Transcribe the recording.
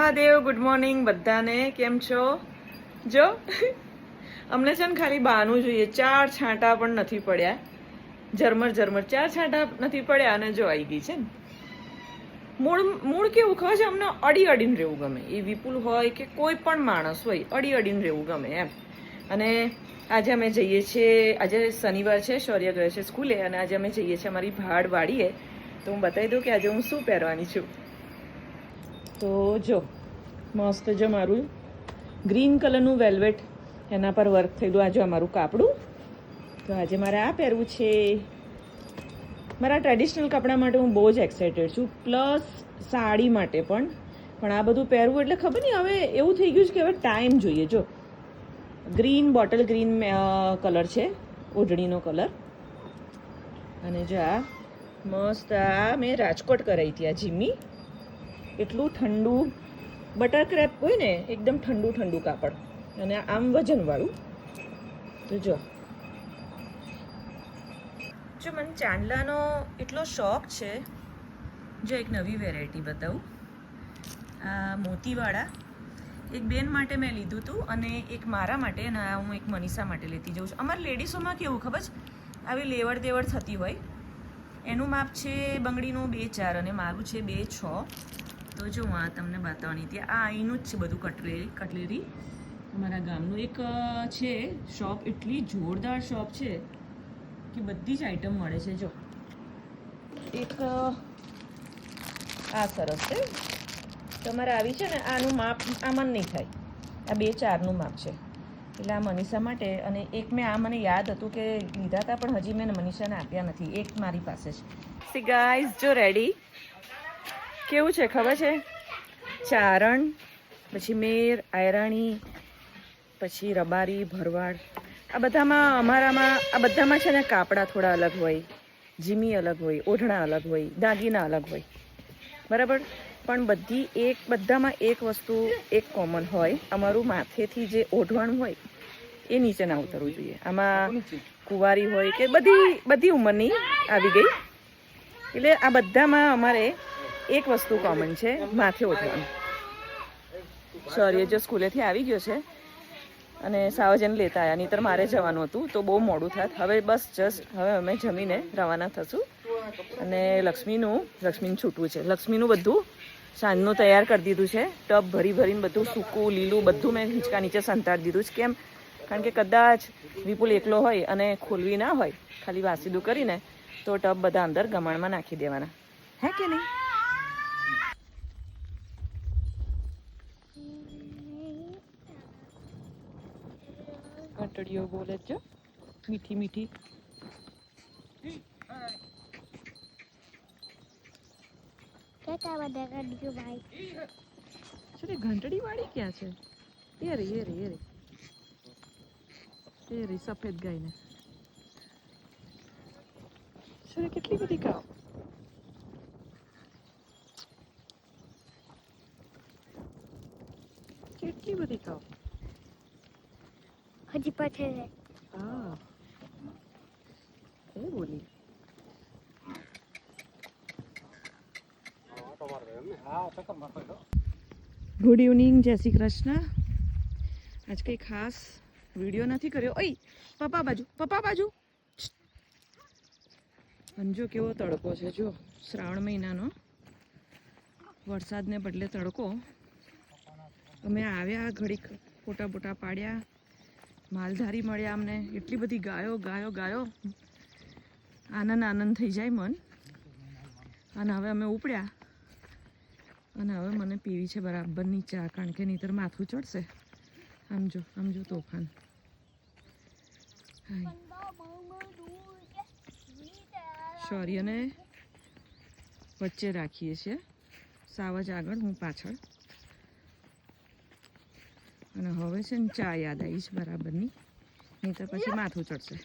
Mahadev. Good morning બધાને. કેમ છો? જો અમને છે ને ખાલી બહાનું જોઈએ. 4 છાંટા પણ નથી પડ્યા. ઝરમર 4 છાંટા નથી પડ્યા અને જો આવી ગઈ છે ને. મૂળ કેવું ખબર છે, અમને અડીને રહેવું ગમે. એ વિપુલ હોય કે કોઈ પણ માણસ હોય, અડીને રહેવું ગમે એમ. અને આજે અમે જઈએ છીએ, આજે શનિવાર છે, શૌર્ય ગયો છે સ્કૂલે, અને આજે અમે જઈએ છીએ અમારી ભાડ વાડીએ. તો હું બતાવી દઉં કે આજે હું શું પહેરવાની છું. તો જો મસ્ત જો મારું ગ્રીન કલરનું વેલ્વેટ, એના પર વર્ક થયેલું આજે અમારું કાપડું. તો આજે મારે આ પહેરવું છે. મારા ટ્રેડિશનલ કપડા માટે હું બહુ જ એક્સાઇટેડ છું, પ્લસ સાડી માટે પણ આ બધું પહેરવું એટલે ખબર નહીં, હવે એવું થઈ ગયું છે કે હવે ટાઈમ જોઈએ. જો ગ્રીન, બોટલ ગ્રીન કલર છે, ઓઢણીનો કલર. અને જો આ મસ્ત, આ મેં રાજકોટ કરાવી હતી આ જીમી. એટલું ઠંડુ બટર ક્રેપ હોય ને, એકદમ ઠંડુ કાપડ, અને આમ વજનવાળું. તો જો મને ચાંદલાનો એટલો શોખ છે. જો એક નવી વેરાયટી બતાવું. આ મોતીવાળા એક બેન માટે મેં લીધું હતું, અને એક મારા માટે, અને હું એક મનીષા માટે લેતી જઉં છું. અમારા લેડીઝોમાં કેવું ખબર છે, આવી લેવડ દેવડ થતી હોય. એનું માપ છે બંગડીનું 2-4 અને મારું છે 2-6. તો જો હું આ તમને બતાવવાની હતી. આ અહીંનું જ છે બધું, કટલેરી અમારા ગામનું એક છે શોપ. એટલી જોરદાર શોપ છે કે બધી જ આઈટમ મળે છે. જો એક આ સરસ છે. તમારે આવી છે ને, આનું માપ આમાં નહીં થાય. આ 2-4નું માપ છે, એટલે આ મનીષા માટે. અને એક મેં આ મને યાદ હતું કે લીધા હતા, પણ હજી મેં મનીષાને આપ્યા નથી. એક મારી પાસે છે. સી ગાઈઝ, જો રેડી કેવું છે ખબર છે? ચારણ, પછી મેર, આયરાણી, પછી રબારી, ભરવાડ, આ બધામાં અમારામાં આ બધામાં છે ને કાપડા થોડા અલગ હોય, જીમી અલગ હોય, ઓઢણા અલગ હોય, દાગીના અલગ હોય, બરાબર. પણ બધામાં એક વસ્તુ એક કોમન હોય. અમારું માથેથી જે ઓઢવાનું હોય એ નીચે ના ઉતરવું જોઈએ. આમાં કુંવારી હોય કે બધી ઉંમરની આવી ગઈ, એટલે આ બધામાં અમારે એક વસ્તુ કોમન છે, માથે ઓઢવાનું. શૌર્ય જો સ્કૂલેથી આવી ગયો છે, અને સાવજન લેતા આવ્યા, નહીંતર મારે જવાનું હતું, તો બહુ મોડું થાત. હવે બસ જસ્ટ હવે અમે જમીને રવાના થશું. અને લક્ષ્મીનું છૂટવું છે. લક્ષ્મીનું બધું સાંજનું તૈયાર કરી દીધું છે. ટબ ભરીને બધું સૂકું લીલું બધું મેં હિંચકા નીચે સંતાડી દીધું છે. કેમ? કારણ કે કદાચ વિપુલ એકલો હોય અને ખોલવી ના હોય, ખાલી વાસીદું કરીને, તો ટબ બધા અંદર ગમાણમાં નાખી દેવાના. હે કે નહીં? ઘંટડીઓ બોલે જ મીઠી. ઘંટડી વાળી ક્યાં છે? એ રે સફેદ ગાયને. કેટલી બધી કાવ. હજી પાછળ છે. હા, એ બોલી. ગુડ ઇવનિંગ, જય શ્રી કૃષ્ણ. આજ કંઈ ખાસ વિડીયો નથી કર્યો. ઓય પપ્પા બાજુ. અને જો કેવો તડકો છે. જો શ્રાવણ મહિનાનો વરસાદને બદલે તડકો. અમે આવ્યા, ઘડીક ફોટા પાડ્યા, માલધારી મળ્યા અમને. એટલી બધી ગાયો. આનંદ થઈ જાય મન. અને હવે અમે ઉપડ્યા, અને હવે મને પીવી છે બરાબરની ચા, કારણ કે નહીંતર માથું ચડશે. આમ જો તોફાન. શૌર્યને વચ્ચે રાખીએ છીએ, સાવજ આગળ, હું પાછળ. અને હવે છે ને ચા યાદ આવી છે બરાબરની, નહીંતર પછી માથું ચડશે.